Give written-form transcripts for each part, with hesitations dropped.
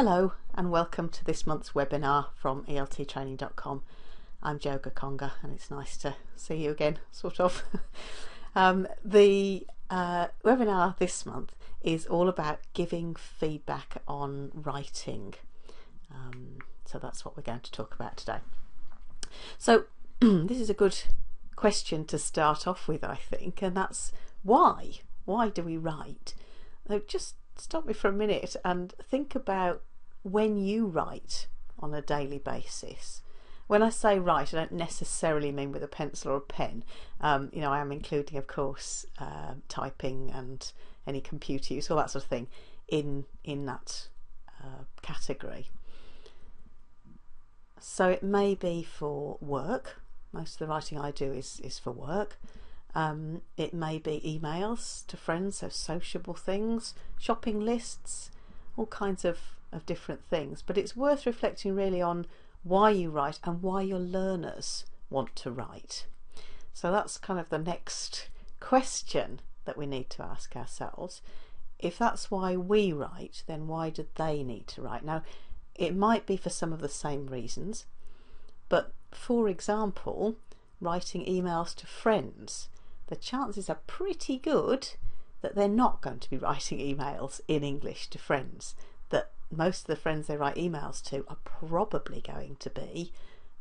Hello and welcome to this month's webinar from elttraining.com. I'm Jo Gakonga and it's nice to see you again, sort of. The webinar this month is all about giving feedback on writing. So that's what we're going to talk about today. So this is a good question to start off with, I think, and that's why? Why do we write? So just stop me for a minute and think about when you write on a daily basis. When I say write, I don't necessarily mean with a pencil or a pen. I am including, of course, typing and any computer use, all that sort of thing, in that category. So it may be for work. Most of the writing I do is for work. It may be emails to friends, so sociable things, shopping lists, all kinds of different things. But it's worth reflecting really on why you write and why your learners want to write. So that's kind of the next question that we need to ask ourselves. If that's why we write, then why do they need to write? Now, it might be for some of the same reasons, but for example, writing emails to friends, the chances are pretty good that they're not going to be writing emails in English to friends, that most of the friends they write emails to are probably going to be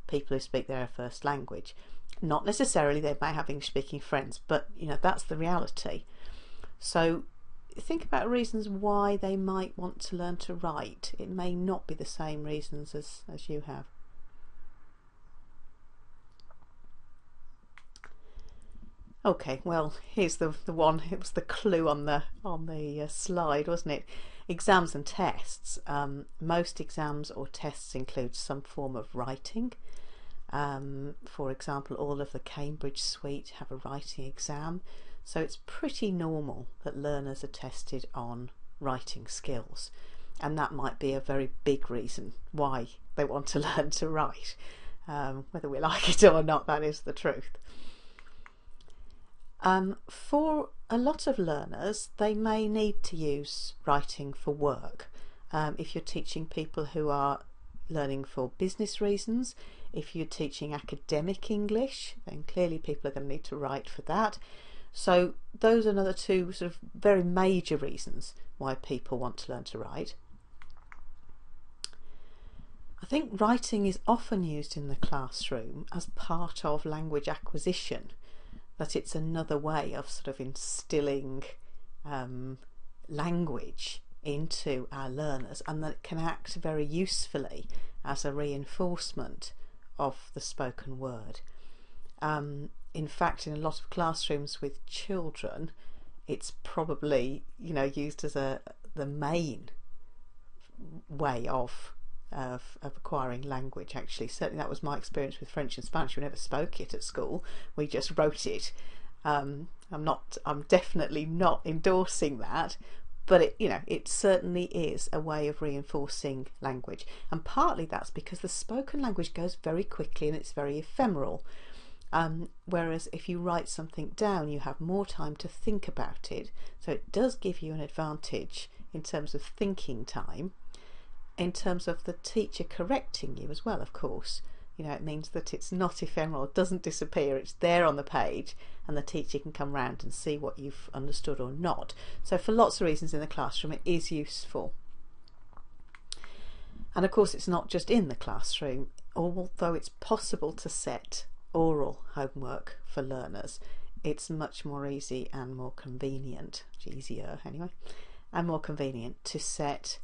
people who speak their first language. Not necessarily they may have English speaking friends, but that's the reality. So think about reasons why they might want to learn to write. It may not be the same reasons as you have. Okay, well, here's the one. It was the clue on the slide, wasn't it? Exams and tests. Most exams or tests include some form of writing. For example, all of the Cambridge suite have a writing exam. So it's pretty normal that learners are tested on writing skills. And that might be a very big reason why they want to learn to write. Whether we like it or not, that is the truth. For a lot of learners, they may need to use writing for work. If you're teaching people who are learning for business reasons, if you're teaching academic English, then clearly people are going to need to write for that. So those are another two sort of very major reasons why people want to learn to write. I think writing is often used in the classroom as part of language acquisition, that it's another way of sort of instilling language into our learners, and that it can act very usefully as a reinforcement of the spoken word. In fact, in a lot of classrooms with children, it's probably used as the main way of acquiring language. Actually, certainly that was my experience with French and Spanish. We never spoke it at school, we just wrote it. I'm definitely not endorsing that, but it certainly is a way of reinforcing language, and partly that's because the spoken language goes very quickly and it's very ephemeral, whereas if you write something down you have more time to think about it, so it does give you an advantage in terms of thinking time. In terms of the teacher correcting you as well, of course, it means that it's not ephemeral, it doesn't disappear, it's there on the page and the teacher can come round and see what you've understood or not. So for lots of reasons in the classroom it is useful. And of course it's not just in the classroom, although it's possible to set oral homework for learners, it's much more easy and more convenient, easier anyway, and more convenient to set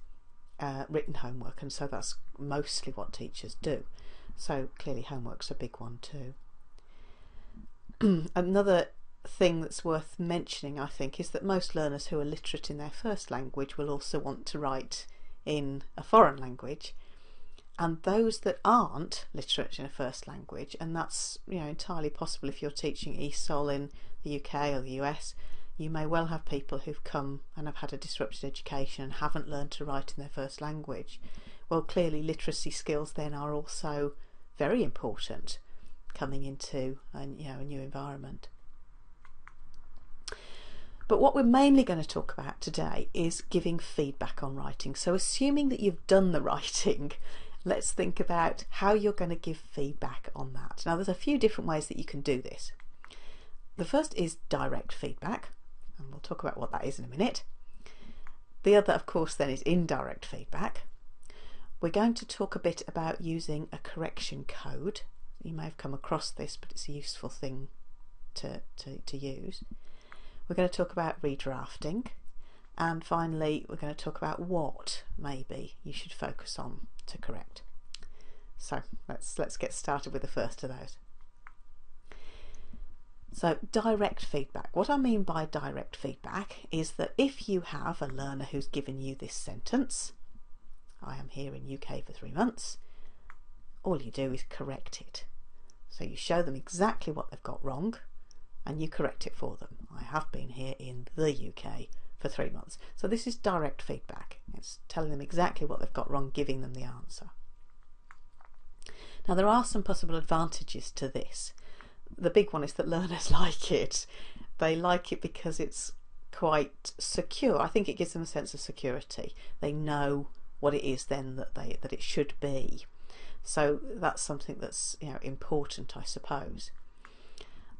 written homework, and so that's mostly what teachers do. So clearly homework's a big one too. Another thing that's worth mentioning, I think, is that most learners who are literate in their first language will also want to write in a foreign language, and those that aren't literate in a first language, and that's entirely possible if you're teaching ESOL in the UK or the US, you may well have people who've come and have had a disrupted education and haven't learned to write in their first language. Well, clearly literacy skills then are also very important coming into a new environment. But what we're mainly going to talk about today is giving feedback on writing. So assuming that you've done the writing, let's think about how you're going to give feedback on that. Now there's a few different ways that you can do this. The first is direct feedback, and we'll talk about what that is in a minute. The other, of course, then is indirect feedback. We're going to talk a bit about using a correction code. You may have come across this, but it's a useful thing to use. We're going to talk about redrafting, and finally we're going to talk about what maybe you should focus on to correct. So let's get started with the first of those. So direct feedback. What I mean by direct feedback is that if you have a learner who's given you this sentence, I am here in UK for 3 months, all you do is correct it. So you show them exactly what they've got wrong and you correct it for them. I have been here in the UK for 3 months. So this is direct feedback. It's telling them exactly what they've got wrong, giving them the answer. Now there are some possible advantages to this. The big one is that learners like it. They like it because it's quite secure. I think it gives them a sense of security. They know what it is then that it should be. So that's something that's, you know, important, I suppose.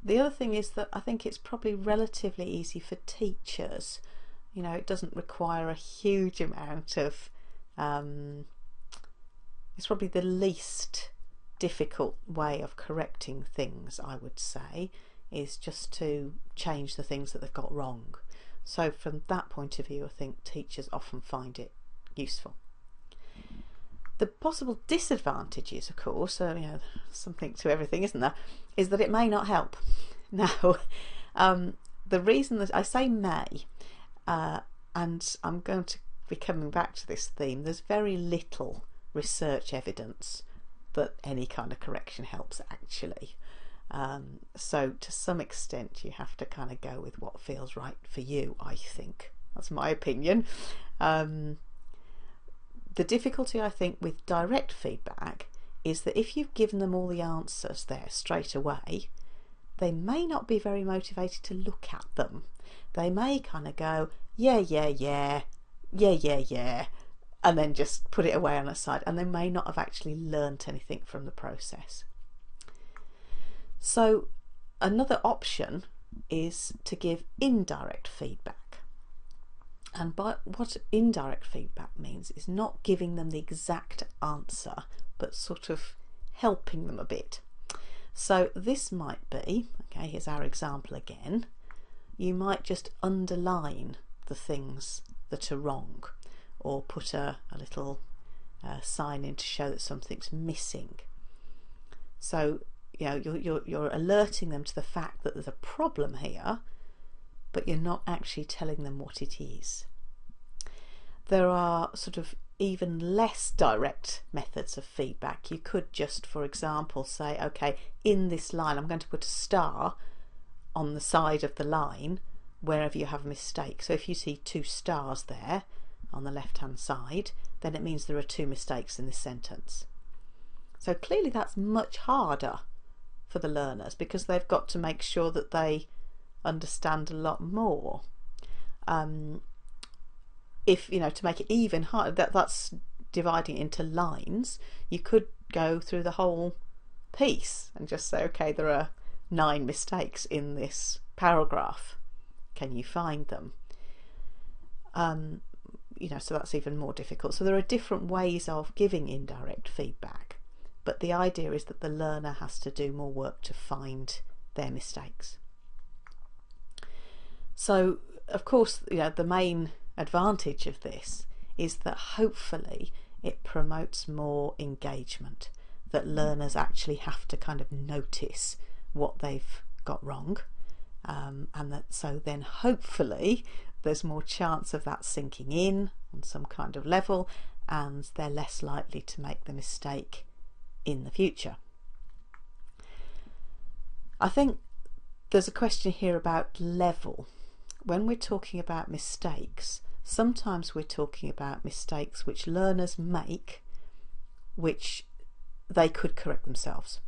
The other thing is that I think it's probably relatively easy for teachers. You know, it doesn't require a huge amount of, it's probably the least difficult way of correcting things, I would say, is just to change the things that they've got wrong. So from that point of view, I think teachers often find it useful. The possible disadvantages, of course, you know, something to everything, isn't there, is that it may not help. Now, the reason that I say may, and I'm going to be coming back to this theme, there's very little research evidence that any kind of correction helps actually. So to some extent you have to kind of go with what feels right for you, I think. That's my opinion. The difficulty, I think, with direct feedback is that if you've given them all the answers there straight away, they may not be very motivated to look at them. They may kind of go, yeah, and then just put it away on a side, and they may not have actually learnt anything from the process. So another option is to give indirect feedback. And what indirect feedback means is not giving them the exact answer, but sort of helping them a bit. So this might be, okay, here's our example again. You might just underline the things that are wrong, or put a little sign in to show that something's missing. So, you know, you're alerting them to the fact that there's a problem here, but you're not actually telling them what it is. There are sort of even less direct methods of feedback. You could just, for example, say, okay, in this line I'm going to put a star on the side of the line wherever you have a mistake. So if you see 2 stars there on the left hand side, then it means there are 2 mistakes in this sentence. So clearly that's much harder for the learners because they've got to make sure that they understand a lot more. If, you know, to make it even harder, that's dividing it into lines, you could go through the whole piece and just say, okay, there are 9 mistakes in this paragraph. Can you find them? You know, so that's even more difficult. So there are different ways of giving indirect feedback, but the idea is that the learner has to do more work to find their mistakes. So, of course, you know, the main advantage of this is that hopefully it promotes more engagement, that learners actually have to kind of notice what they've got wrong, and that so then hopefully there's more chance of that sinking in on some kind of level, and they're less likely to make the mistake in the future. I think there's a question here about level. When we're talking about mistakes, sometimes we're talking about mistakes which learners make, which they could correct themselves.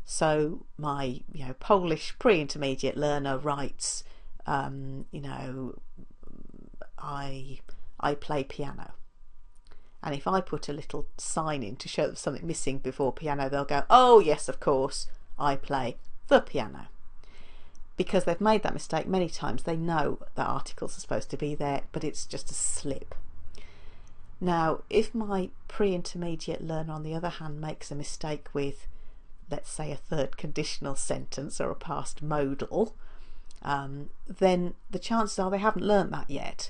So my Polish pre-intermediate learner writes you know, I play piano. And if I put a little sign in to show them something missing before piano, they'll go, oh yes, of course, I play the piano. Because they've made that mistake many times. They know that articles are supposed to be there, but it's just a slip. Now, if my pre-intermediate learner, on the other hand, makes a mistake with, let's say, a third conditional sentence or a past modal, then the chances are they haven't learnt that yet.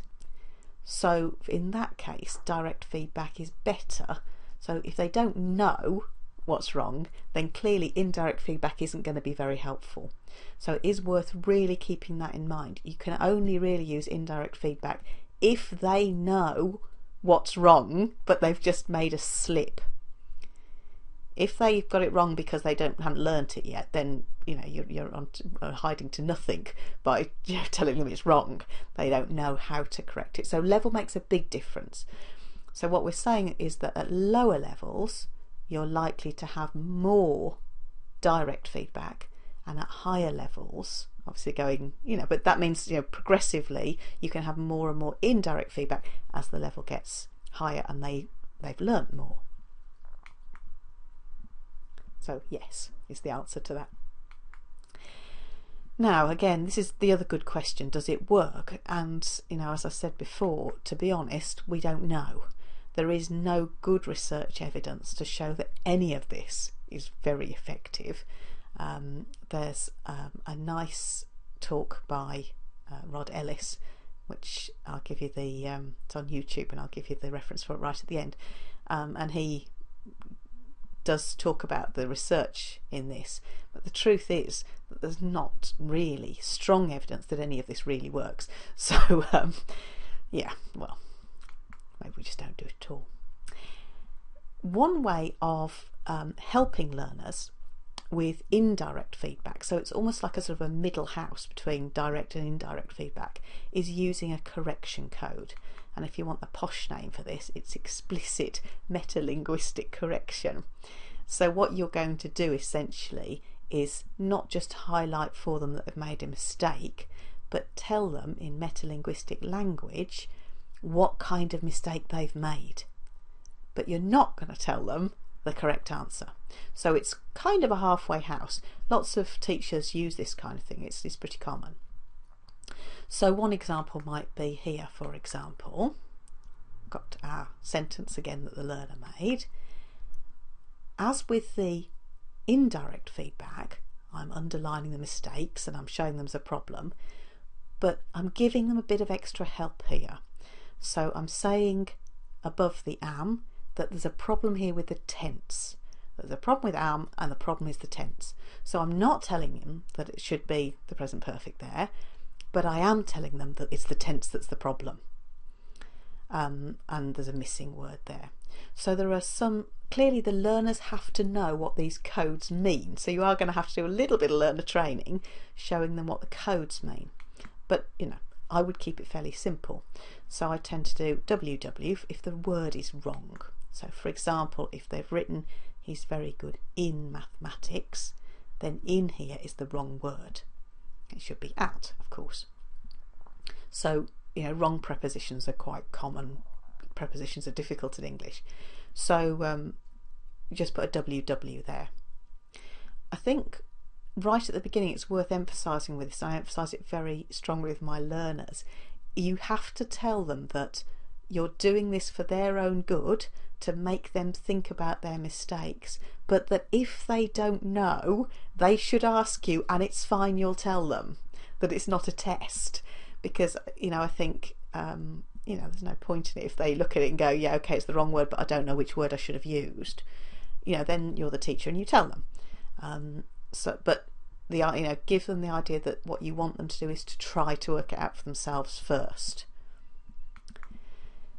So in that case, direct feedback is better. So if they don't know what's wrong, then clearly indirect feedback isn't going to be very helpful. So it is worth really keeping that in mind. You can only really use indirect feedback if they know what's wrong, but they've just made a slip. If they've got it wrong because they haven't learnt it yet, then you know you're hiding to nothing by telling them it's wrong. They don't know how to correct it. So level makes a big difference. So what we're saying is that at lower levels you're likely to have more direct feedback, and at higher levels, obviously going, you know, but that means, you know, progressively you can have more and more indirect feedback as the level gets higher and they've learnt more. So yes is the answer to that. Now again, this is the other good question, does it work? And you know, as I said before, to be honest, we don't know. There is no good research evidence to show that any of this is very effective. There's a nice talk by Rod Ellis, which I'll give you the it's on YouTube, and I'll give you the reference for it right at the end, and he does talk about the research in this, but the truth is that there's not really strong evidence that any of this really works. So yeah, well, maybe we just don't do it at all. One way of helping learners with indirect feedback, so it's almost like a sort of a middle house between direct and indirect feedback, is using a correction code. And if you want the posh name for this, it's explicit metalinguistic correction. So what you're going to do essentially is not just highlight for them that they've made a mistake, but tell them in metalinguistic language what kind of mistake they've made. But you're not going to tell them the correct answer. So it's kind of a halfway house. Lots of teachers use this kind of thing. It's pretty common. So one example might be here, for example, got our sentence again that the learner made. As with the indirect feedback, I'm underlining the mistakes and I'm showing them as a problem, but I'm giving them a bit of extra help here. So I'm saying above the am that there's a problem here with the tense. There's a problem with am and the problem is the tense. So I'm not telling them that it should be the present perfect there, but I am telling them that it's the tense that's the problem. And there's a missing word there. So there are some, clearly the learners have to know what these codes mean. So you are going to have to do a little bit of learner training, showing them what the codes mean. But, you know, I would keep it fairly simple. So I tend to do WW if the word is wrong. So for example, if they've written he's very good in mathematics, then in here is the wrong word. It should be at, of course. So, you know, wrong prepositions are quite common. Prepositions are difficult in English. So just put a WW there. I think right at the beginning it's worth emphasising with this. I emphasise it very strongly with my learners. You have to tell them that you're doing this for their own good, to make them think about their mistakes, but that if they don't know, they should ask you, and it's fine, you'll tell them that it's not a test. Because, you know, I think, you know, there's no point in it if they look at it and go, yeah, okay, it's the wrong word, but I don't know which word I should have used. You know, then you're the teacher and you tell them. But you know, give them the idea that what you want them to do is to try to work it out for themselves first.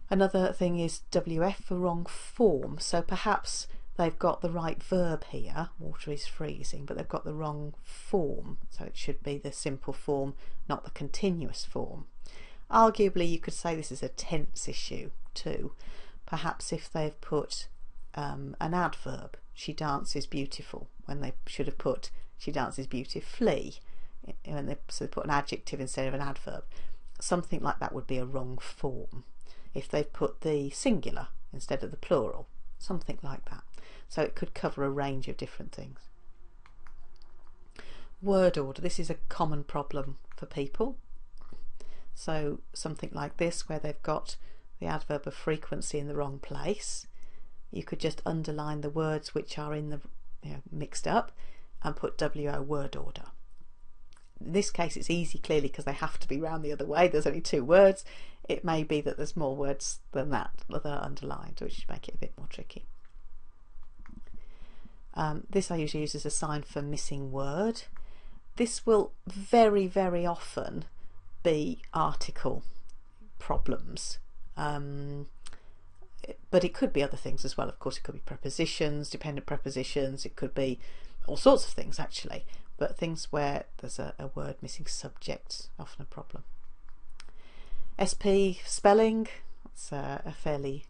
Another thing is WF for wrong form. So perhaps they've got the right verb here, water is freezing, but they've got the wrong form. So it should be the simple form, not the continuous form. Arguably, you could say this is a tense issue too. Perhaps if they've put an adverb, she dances beautiful, when they should have put she dances beautifully. so they put an adjective instead of an adverb, something like that would be a wrong form. If they've put the singular instead of the plural, something like that. So it could cover a range of different things. Word order, this is a common problem for people. So something like this, where they've got the adverb of frequency in the wrong place, you could just underline the words which are in the mixed up and put WO word order. In this case it's easy clearly because they have to be round the other way. There's only 2 words. It may be that there's more words than that are underlined, which make it a bit more tricky. This I usually use as a sign for missing word. This will very, very often be article problems, but it could be other things as well. Of course, it could be prepositions, dependent prepositions, it could be all sorts of things actually, but things where there's a word missing subject, often a problem. SP spelling, it's a fairly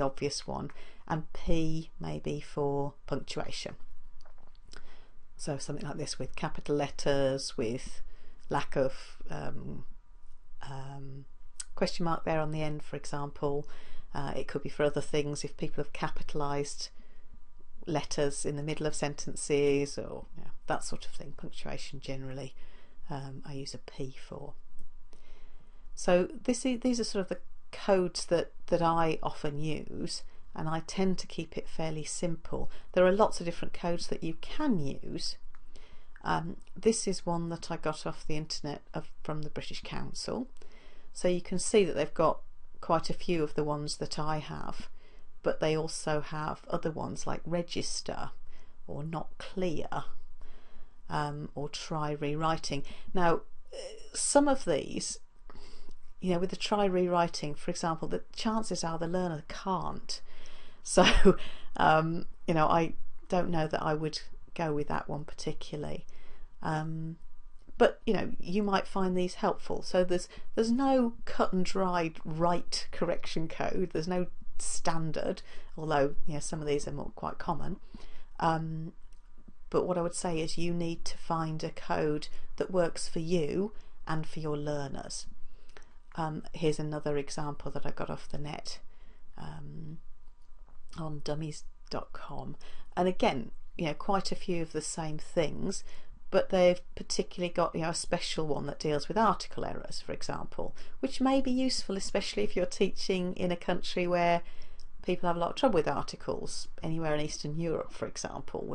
obvious one, and P maybe for punctuation. So something like this with capital letters, with lack of question mark there on the end, for example. It could be for other things if people have capitalised letters in the middle of sentences, or that sort of thing. Punctuation generally I use a P for. So these are sort of the codes that I often use, and I tend to keep it fairly simple. There are lots of different codes that you can use. This is one that I got off the internet from the British Council, so you can see that they've got quite a few of the ones that I have, but they also have other ones like register or not clear, or try rewriting. Now some of these, with the try rewriting, for example, the chances are the learner can't, so I don't know that I would go with that one particularly, but you might find these helpful. So there's no cut and dried right correction code, there's no standard, although some of these are quite common, but what I would say is you need to find a code that works for you and for your learners. Here's another example that I got off the net on dummies.com, and again quite a few of the same things, but they've particularly got a special one that deals with article errors, for example, which may be useful, especially if you're teaching in a country where people have a lot of trouble with articles. Anywhere in Eastern Europe, for example,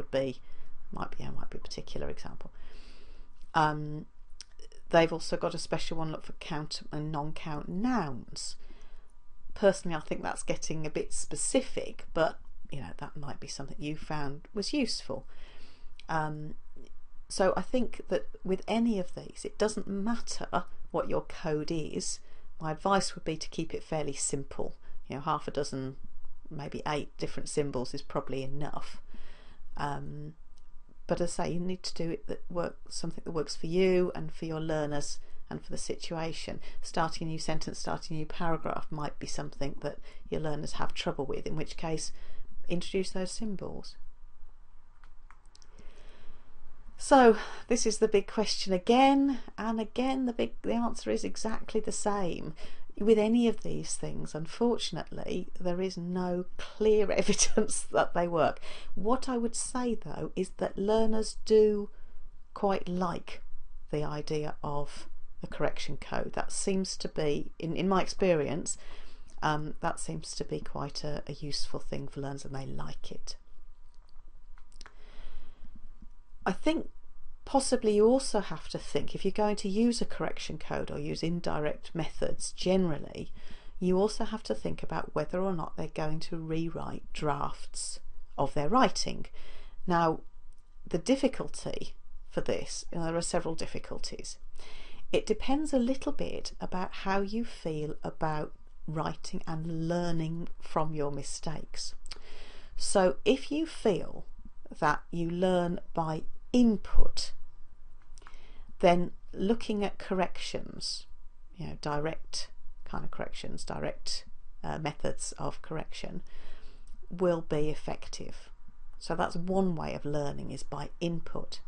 might be a particular example. They've also got a special one, look for count and non-count nouns. Personally, I think that's getting a bit specific, but that might be something you found was useful. So I think that with any of these, it doesn't matter what your code is. My advice would be to keep it fairly simple. Half a dozen, maybe 8 different symbols is probably enough. But as I say, you need to do it something that works for you and for your learners and for the situation. Starting a new sentence, starting a new paragraph might be something that your learners have trouble with, in which case introduce those symbols. So this is the big question again, and again the answer is exactly the same. With any of these things, unfortunately, there is no clear evidence that they work. What I would say though is that learners do quite like the idea of the correction code. That seems to be, in my experience, that seems to be quite a useful thing for learners, and they like it. I think possibly you also have to think, if you're going to use a correction code or use indirect methods generally, you also have to think about whether or not they're going to rewrite drafts of their writing. Now, the difficulty for this, there are several difficulties. It depends a little bit about how you feel about writing and learning from your mistakes. So if you feel that you learn by input, then looking at corrections, direct kind of corrections, direct methods of correction will be effective. So that's one way of learning, is by input.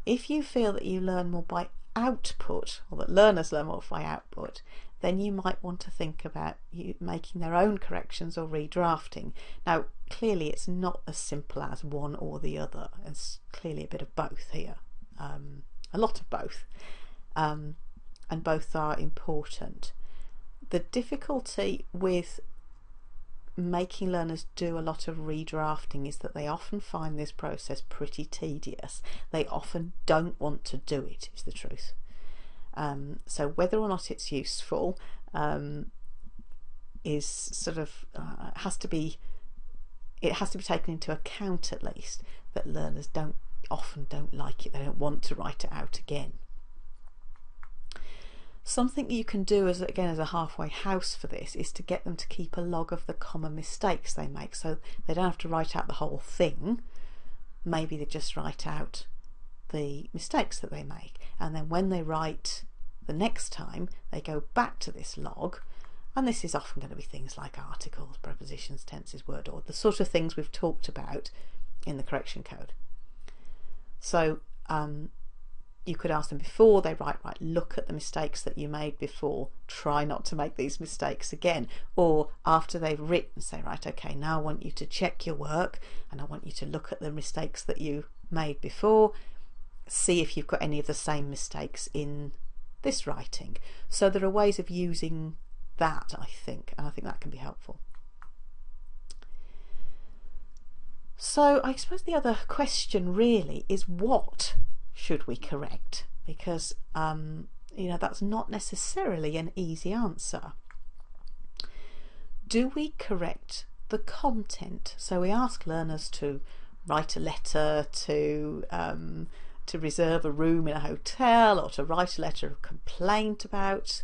If you feel that you learn more by output, or that learners learn more by output, then you might want to think about you making their own corrections or redrafting. Now, clearly it's not as simple as one or the other. It's clearly a bit of both here, a lot of both, and both are important. The difficulty with making learners do a lot of redrafting is that they often find this process pretty tedious. They often don't want to do it, is the truth. So whether or not it's useful is sort of has to be taken into account, at least, that learners often don't like it. They don't want to write it out again. Something you can do as a halfway house for this is to get them to keep a log of the common mistakes they make, so they don't have to write out the whole thing. Maybe they just write out the mistakes that they make, and then when they write the next time, they go back to this log, and this is often going to be things like articles, prepositions, tenses, word order, the sort of things we've talked about in the correction code. So you could ask them before they write, right, look at the mistakes that you made before, try not to make these mistakes again. Or after they've written, say, right, okay, now I want you to check your work and I want you to look at the mistakes that you made before, see if you've got any of the same mistakes in this writing. So there are ways of using that, I think, and I think that can be helpful. So I suppose the other question really is, what should we correct? Because that's not necessarily an easy answer. Do we correct the content? So we ask learners to write a letter to reserve a room in a hotel, or to write a letter of complaint to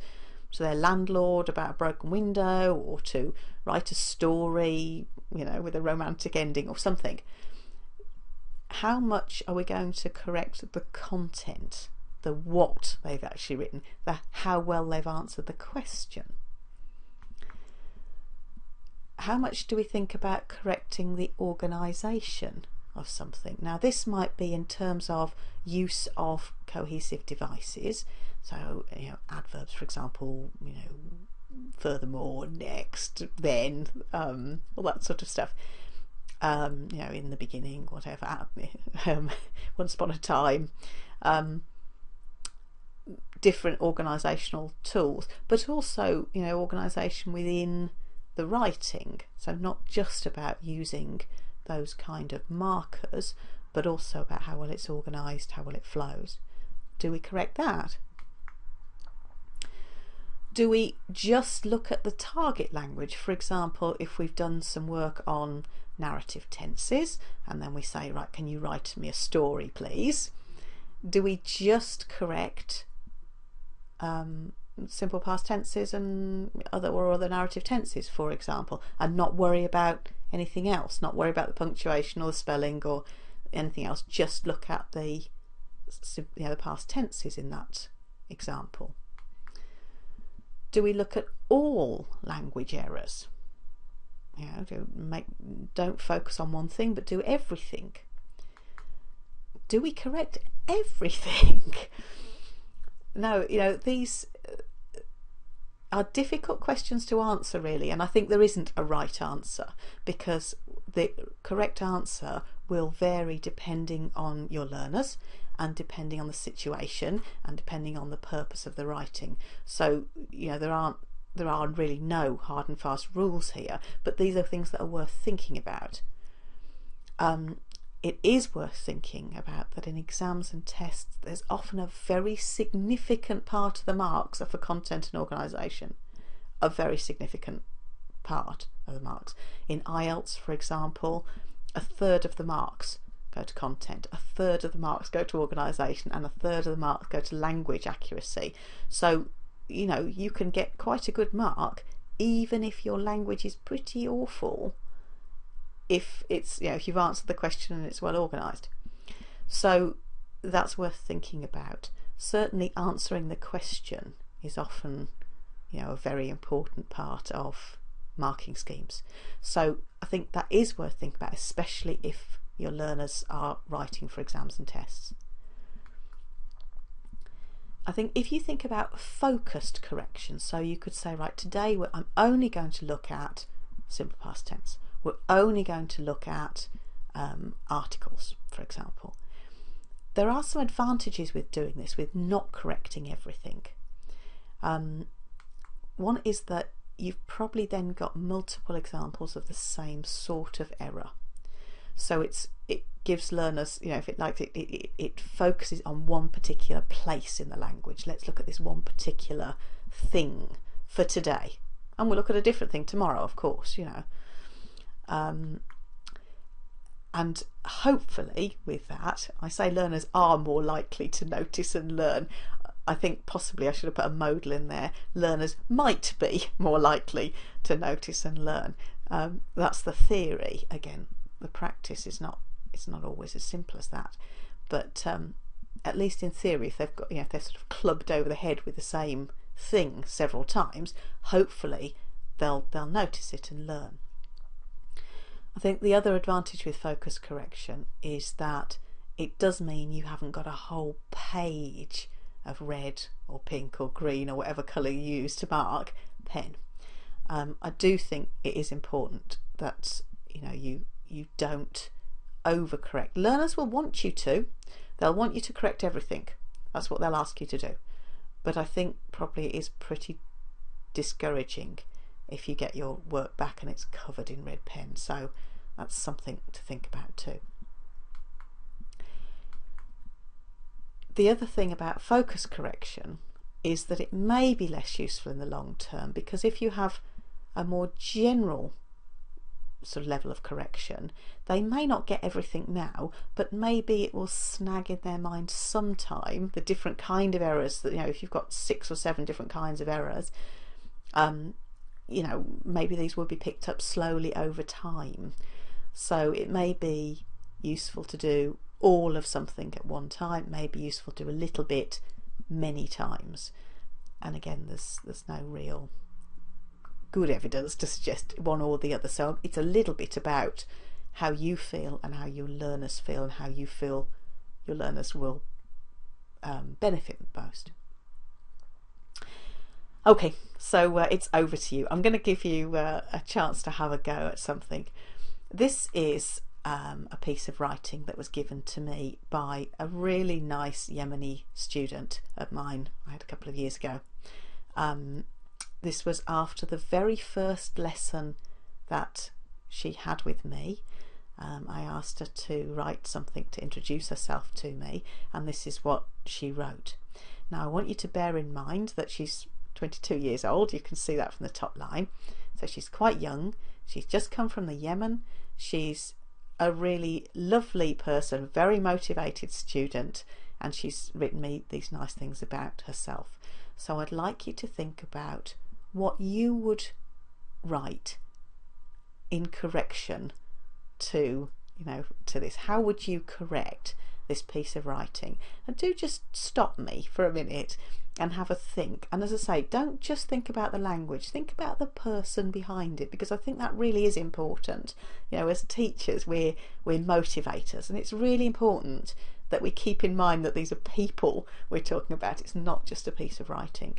their landlord about a broken window, or to write a story, with a romantic ending or something. How much are we going to correct the content, the what they've actually written, the how well they've answered the question? How much do we think about correcting the organisation of something? Now, this might be in terms of use of cohesive devices, so adverbs, for example, furthermore, next, then, all that sort of stuff. In the beginning, whatever, once upon a time, different organisational tools, but also organisation within the writing. So not just about using those kind of markers, but also about how well it's organised, how well it flows. Do we correct that? Do we just look at the target language? For example, if we've done some work on narrative tenses, and then we say, right, can you write me a story, please? Do we just correct simple past tenses and other narrative tenses, for example, and not worry about anything else, not worry about the punctuation or the spelling or anything else, just look at the past tenses in that example? Do we look at all language errors? Don't focus on one thing, but do everything. Do we correct everything? No, these are difficult questions to answer, really, and I think there isn't a right answer, because the correct answer will vary depending on your learners and depending on the situation and depending on the purpose of the writing. So there are really no hard and fast rules here, but these are things that are worth thinking about. It is worth thinking about that in exams and tests there's often a very significant part of the marks are for content and organisation. A very significant part of the marks. In IELTS, for example, a third of the marks go to content, a third of the marks go to organisation, and a third of the marks go to language accuracy. So you can get quite a good mark even if your language is pretty awful, if it's if you've answered the question and it's well organised. So that's worth thinking about. Certainly answering the question is often a very important part of marking schemes. So I think that is worth thinking about, especially if your learners are writing for exams and tests. I think if you think about focused correction, so you could say, right, today I'm only going to look at simple past tense. We're only going to look at articles, for example. There are some advantages with doing this, with not correcting everything. One is that you've probably then got multiple examples of the same sort of error. So it gives learners, if it likes it focuses on one particular place in the language. Let's look at this one particular thing for today, and we'll look at a different thing tomorrow, of course, and hopefully with that, I say learners are more likely to notice and learn. I think possibly I should have put a modal in there. Learners might be more likely to notice and learn. That's the theory. Again, the practice is not. It's not always as simple as that. But at least in theory, if they've got, if they're sort of clubbed over the head with the same thing several times, hopefully they'll notice it and learn. I think the other advantage with focus correction is that it does mean you haven't got a whole page of red or pink or green or whatever colour you use to mark pen. I do think it is important that you don't overcorrect. Learners will want you to. They'll want you to correct everything. That's what they'll ask you to do. But I think probably it is pretty discouraging if you get your work back and it's covered in red pen. So that's something to think about too. The other thing about focus correction is that it may be less useful in the long term, because if you have a more general sort of level of correction, they may not get everything now, but maybe it will snag in their mind sometime the different kind of errors that, if you've got 6 or 7 different kinds of errors, maybe these will be picked up slowly over time. So it may be useful to do all of something at one time. It may be useful to do a little bit many times. And again, there's no real good evidence to suggest one or the other. So it's a little bit about how you feel and how your learners feel and how you feel your learners will benefit most. Okay, so it's over to you. I'm going to give you a chance to have a go at something. This is a piece of writing that was given to me by a really nice Yemeni student of mine I had a couple of years ago. This was after the very first lesson that she had with me. I asked her to write something to introduce herself to me, and this is what she wrote. Now I want you to bear in mind that she's 22 years old. You can see that from the top line. So she's quite young. She's just come from the Yemen. She's a really lovely person, very motivated student, and she's written me these nice things about herself. So I'd like you to think about what you would write in correction to this. How would you correct this piece of writing? And do just stop me for a minute and have a think. And as I say, don't just think about the language, think about the person behind it, because I think that really is important. As teachers, we're motivators, and it's really important that we keep in mind that these are people we're talking about. It's not just a piece of writing.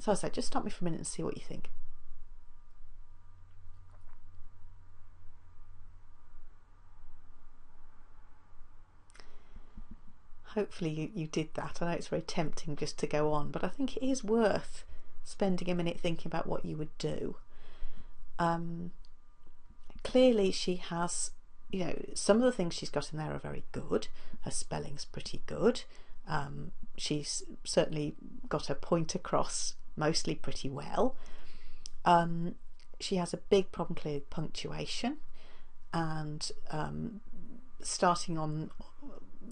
So I say, just stop me for a minute and see what you think. Hopefully you did that. I know it's very tempting just to go on, but I think it is worth spending a minute thinking about what you would do. Clearly she has, some of the things she's got in there are very good. Her spelling's pretty good. She's certainly got her point across mostly pretty well. She has a big problem clearly with punctuation, and starting on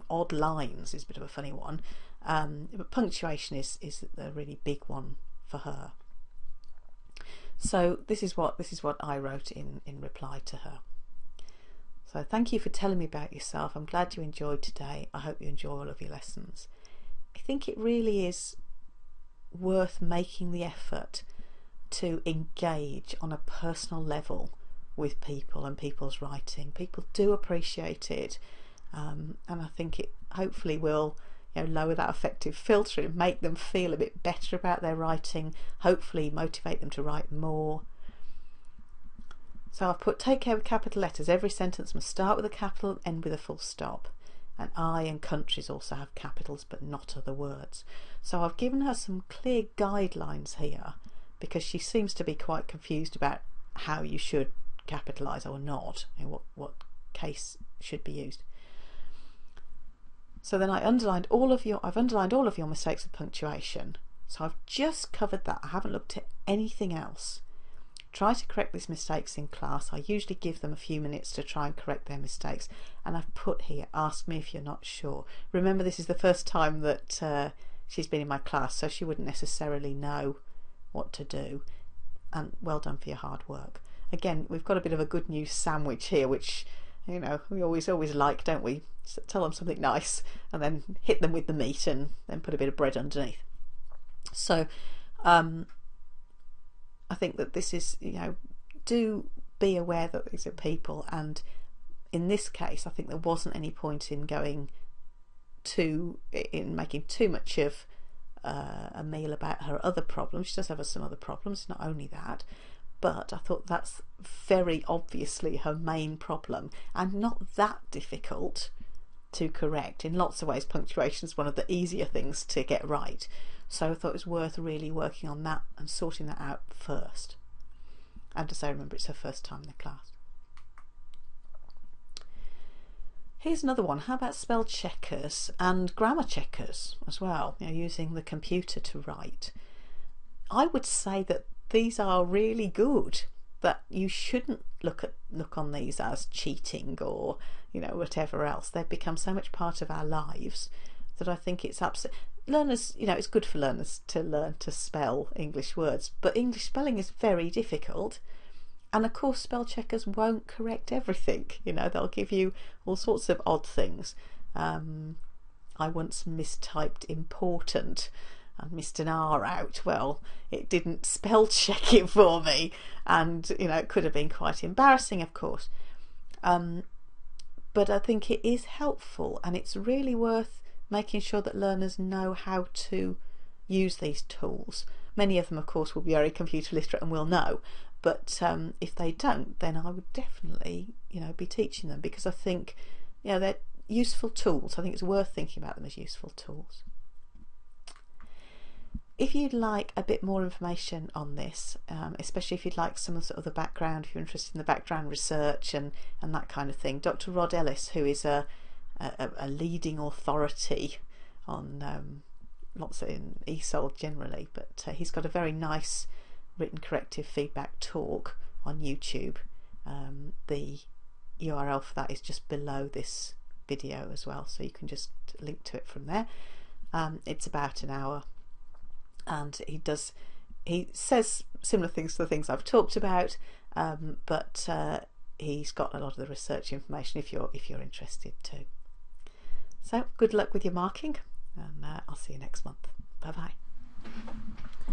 odd lines is a bit of a funny one, but punctuation is a really big one for her. So this is what I wrote in reply to her. So thank you for telling me about yourself. I'm glad you enjoyed today. I hope you enjoy all of your lessons. I think it really is worth making the effort to engage on a personal level with people and people's writing. People do appreciate it. And I think it hopefully will, lower that affective filter and make them feel a bit better about their writing, hopefully motivate them to write more. So I've put take care with capital letters. Every sentence must start with a capital, end with a full stop. And I and countries also have capitals, but not other words. So I've given her some clear guidelines here, because she seems to be quite confused about how you should capitalise or not, and what case should be used. So then I've underlined all of your mistakes with punctuation. So I've just covered that. I haven't looked at anything else. Try to correct these mistakes in class. I usually give them a few minutes to try and correct their mistakes. And I've put here, ask me if you're not sure. Remember, this is the first time that she's been in my class, so she wouldn't necessarily know what to do. And well done for your hard work. Again, we've got a bit of a good news sandwich here, which we always like, don't we? So tell them something nice and then hit them with the meat and then put a bit of bread underneath. So I think that this is, do be aware that these are people, and in this case I think there wasn't any point in making too much of a meal about her other problems. She does have some other problems, not only that, but I thought that's very obviously her main problem and not that difficult to correct. In lots of ways, punctuation is one of the easier things to get right, so I thought it was worth really working on that and sorting that out first. And as I remember, it's her first time in the class. Here's another one. How about spell checkers and grammar checkers as well, using the computer to write? I would say that these are really good, that you shouldn't look on these as cheating or whatever else. They've become so much part of our lives that I think it's learners, it's good for learners to learn to spell English words, but English spelling is very difficult, and of course spell checkers won't correct everything. They'll give you all sorts of odd things. I once mistyped important and missed an R out. Well, it didn't spell check it for me, and it could have been quite embarrassing, of course. But I think it is helpful, and it's really worth making sure that learners know how to use these tools. Many of them, of course, will be very computer literate and will know, but if they don't, then I would definitely be teaching them, because I think they're useful tools. I think it's worth thinking about them as useful tools. If you'd like a bit more information on this, especially if you'd like some of the background, if you're interested in the background research and that kind of thing, Dr. Rod Ellis, who is a leading authority on lots in ESOL generally, but he's got a very nice written corrective feedback talk on YouTube. The URL for that is just below this video as well, so you can just link to it from there. It's about an hour. And he says similar things to the things I've talked about, but he's got a lot of the research information if you're interested too. So good luck with your marking, and I'll see you next month. Bye bye.